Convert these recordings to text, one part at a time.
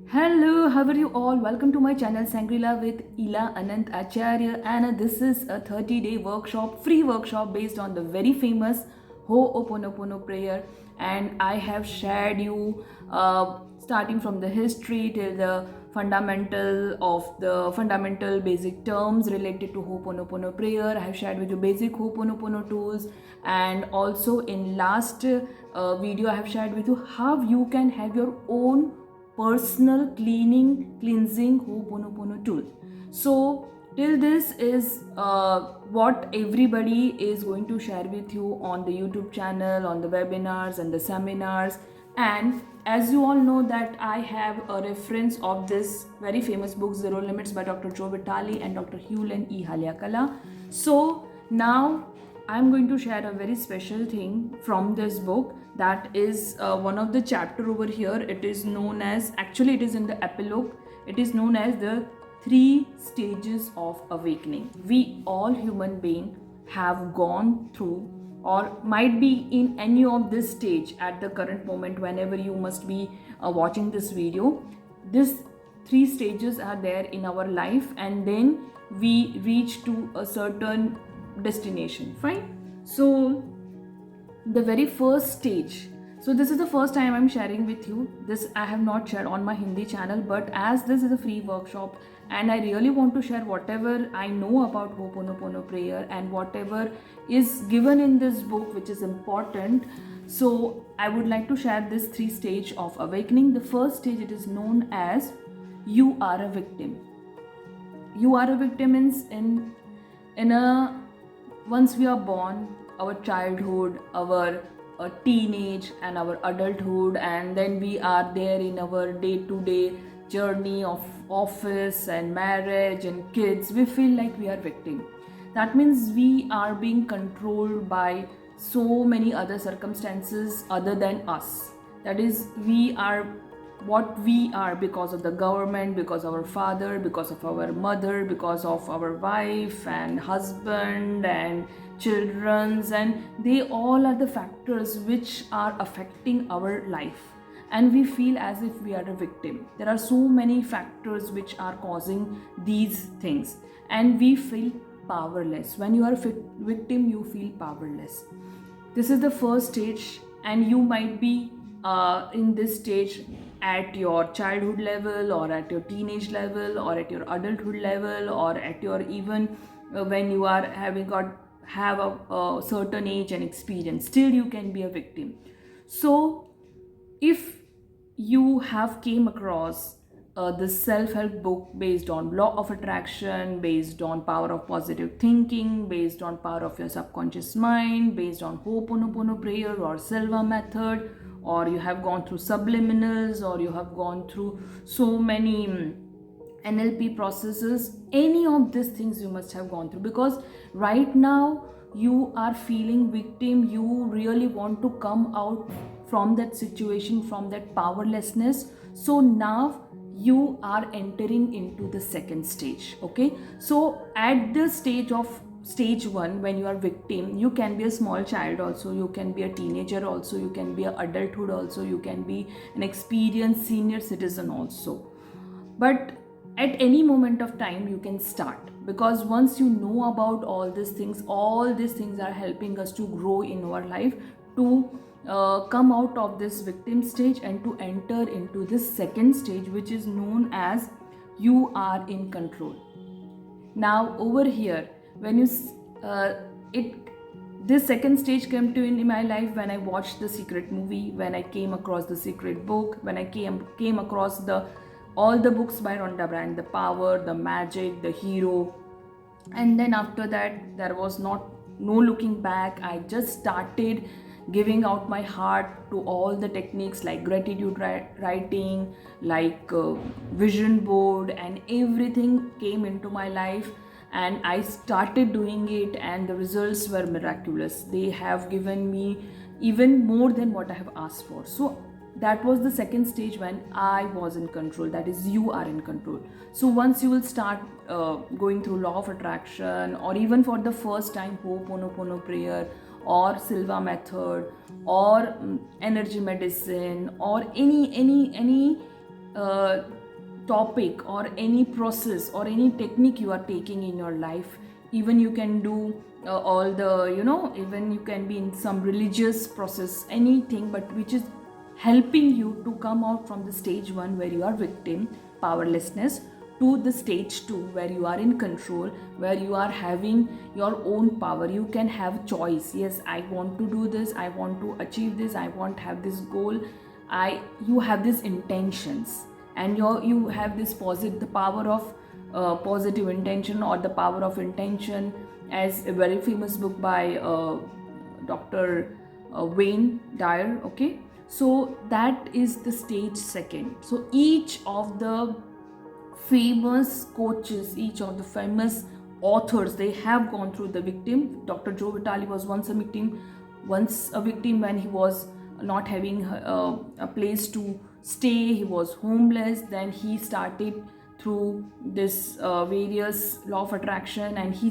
Hello, how are you all? Welcome to my channel Sangrila with Ila Anant Acharya, and this is a 30-day workshop, free workshop based on the very famous Ho'oponopono prayer. And I have shared you starting from the history till the fundamental basic terms related to Ho'oponopono prayer. I have shared with you basic Ho'oponopono tools, and also in last video I have shared with you how you can have your own personal cleansing Ho'oponopono tool. So till this is what everybody is going to share with you on the YouTube channel, on the webinars and the seminars. And as you all know that I have a reference of this very famous book Zero Limits by Dr. Joe Vitale and Dr. Hewlett E. Haleakala. So now I'm going to share a very special thing from this book. That is one of the chapter over here. It is known as, actually it is in the epilogue, it is known as the 3 stages of awakening. We all human beings have gone through or might be in any of this stage at the current moment whenever you must be watching this video. These 3 stages are there in our life, and then we reach to a certain destination. Fine. So the very first stage, so this is the first time I'm sharing with you this. I have not shared on my Hindi channel, but as this is a free workshop and I really want to share whatever I know about Ho'oponopono prayer and whatever is given in this book which is important, so I would like to share this 3 stage of awakening. The first stage, it is known as you are a victim. You are a victim means in a, once we are born, our childhood, our teenage and our adulthood, and then we are there in our day-to-day journey of office and marriage and kids, we feel like we are victim. That means we are being controlled by so many other circumstances other than us. That is, we are what we are because of the government, because of our father, because of our mother, because of our wife and husband and children's, and they all are the factors which are affecting our life, and we feel as if we are a victim. There are so many factors which are causing these things, and we feel powerless. When you are a victim, you feel powerless. This is the first stage, and you might be in this stage at your childhood level or at your teenage level or at your adulthood level or at your even when you are have a certain age and experience, still you can be a victim. So if you have came across this self-help book based on law of attraction, based on power of positive thinking, based on power of your subconscious mind, based on Ho'oponopono prayer or Silva method, or you have gone through subliminals, or you have gone through so many NLP processes, any of these things you must have gone through, because right now you are feeling victim. You really want to come out from that situation, from that powerlessness. So now you are entering into the second stage. Okay, so at the stage of stage 1, when you are victim, you can be a small child also, you can be a teenager also, you can be a adulthood also, you can be an experienced senior citizen also, but at any moment of time you can start, because once you know about all these things are helping us to grow in our life, to come out of this victim stage and to enter into this second stage, which is known as you are in control. Now over here, when you it this second stage came to in my life when I watched the Secret movie, when I came across the Secret book, when I came across all the books by Rhonda Byrne, the power, the magic, the hero. And then after that, there was no looking back. I just started giving out my heart to all the techniques like gratitude writing, like vision board, and everything came into my life, and I started doing it, and the results were miraculous. They have given me even more than what I have asked for. So that was the second stage when I was in control. That is, you are in control. So once you will start going through law of attraction, or even for the first time Ho'oponopono prayer or Silva method or energy medicine or any topic or any process or any technique you are taking in your life. Even you can do all the, even you can be in some religious process, anything, but which is helping you to come out from the stage 1 where you are victim, powerlessness, to the stage 2 where you are in control, where you are having your own power. You can have choice. Yes, I want to do this, I want to achieve this, I want to have this goal. You have these intentions, and you have this the power of positive intention, or the power of intention, as a very famous book by Dr. Wayne Dyer. Okay, so that is the stage 2. So each of the famous coaches, each of the famous authors, they have gone through the victim. Dr. Joe Vitale was once a victim when he was not having a place to stay. He was homeless. Then he started through this various law of attraction, and he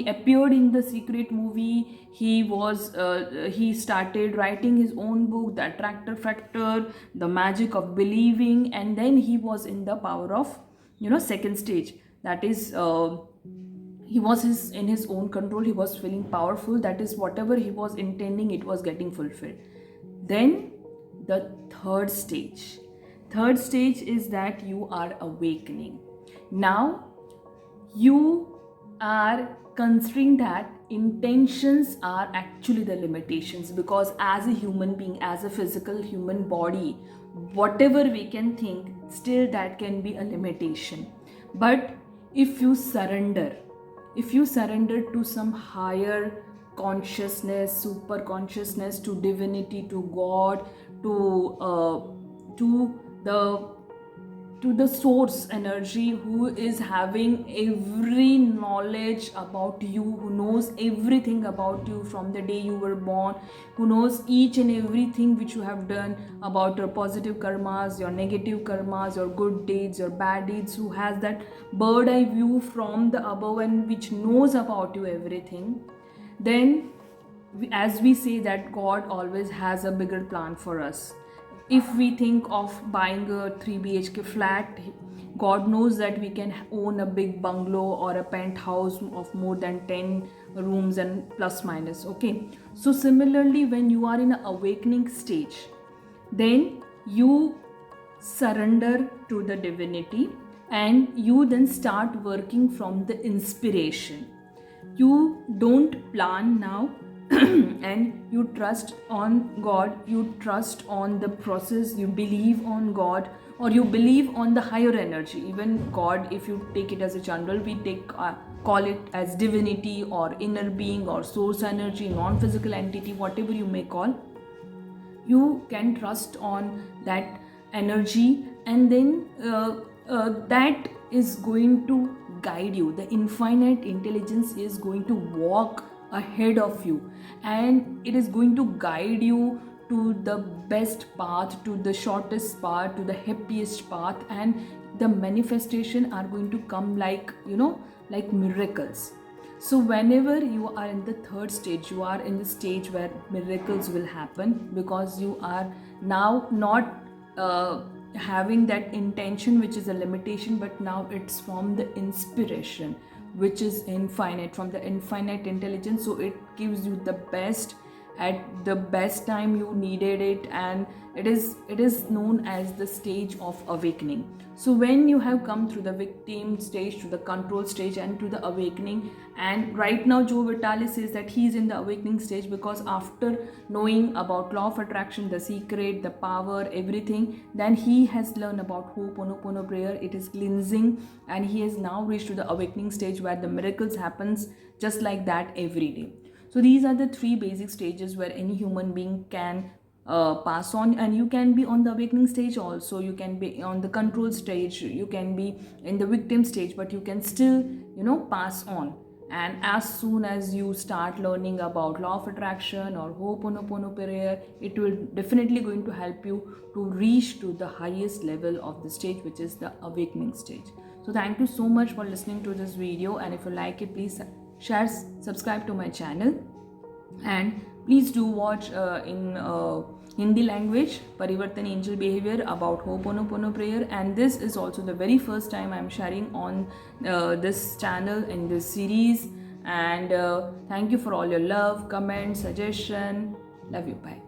appeared in the Secret movie. He started writing his own book, The Attractor Factor, The Magic of Believing, and then he was in the power of, second stage. That is, he was in his own control. He was feeling powerful. That is, whatever he was intending, it was getting fulfilled. Then the third stage is that you are awakening. Now you are considering that intentions are actually the limitations, because as a human being, as a physical human body, whatever we can think, still that can be a limitation. But if you surrender to some higher consciousness, super consciousness, to divinity, to God, to the source energy, who is having every knowledge about you, who knows everything about you from the day you were born, who knows each and everything which you have done, about your positive karmas, your negative karmas, your good deeds, your bad deeds, who has that bird eye view from the above and which knows about you everything, then as we say that God always has a bigger plan for us. If we think of buying a 3 BHK flat, God knows that we can own a big bungalow or a penthouse of more than 10 rooms and plus minus. Okay, so similarly, when you are in an awakening stage, then you surrender to the divinity, and you then start working from the inspiration. You don't plan now, and you trust on God, you trust on the process, you believe on God, or you believe on the higher energy. Even God, if you take it as a general, we call it as divinity or inner being or source energy, non-physical entity, whatever you may call. You can trust on that energy, and then that is going to guide you. The infinite intelligence is going to walk ahead of you, and it is going to guide you to the best path, to the shortest path, to the happiest path, and the manifestation are going to come like miracles. So whenever you are in the third stage, you are in the stage where miracles will happen, because you are now not having that intention which is a limitation, but now it's from the inspiration which is infinite, from the infinite intelligence. So it gives you the best at the best time you needed it, and it is known as the stage of awakening. So when you have come through the victim stage to the control stage and to the awakening, and right now Joe Vitale says that he is in the awakening stage, because after knowing about law of attraction, the secret, the power, everything, then he has learned about Ho'oponopono prayer. It is cleansing, and he has now reached to the awakening stage where the miracles happens just like that every day. So these are the 3 basic stages where any human being can pass on, and you can be on the awakening stage also, you can be on the control stage, you can be in the victim stage, but you can still pass on. And as soon as you start learning about law of attraction or Ho'oponopono prayer, it will definitely going to help you to reach to the highest level of the stage, which is the awakening stage. So thank you so much for listening to this video, and if you like it, please share, subscribe to my channel, and Please do watch in Hindi language, Parivartan Angel Behavior about Ho'oponopono prayer, and this is also the very first time I'm sharing on this channel in this series. And thank you for all your love, comments, suggestion. Love you. Bye.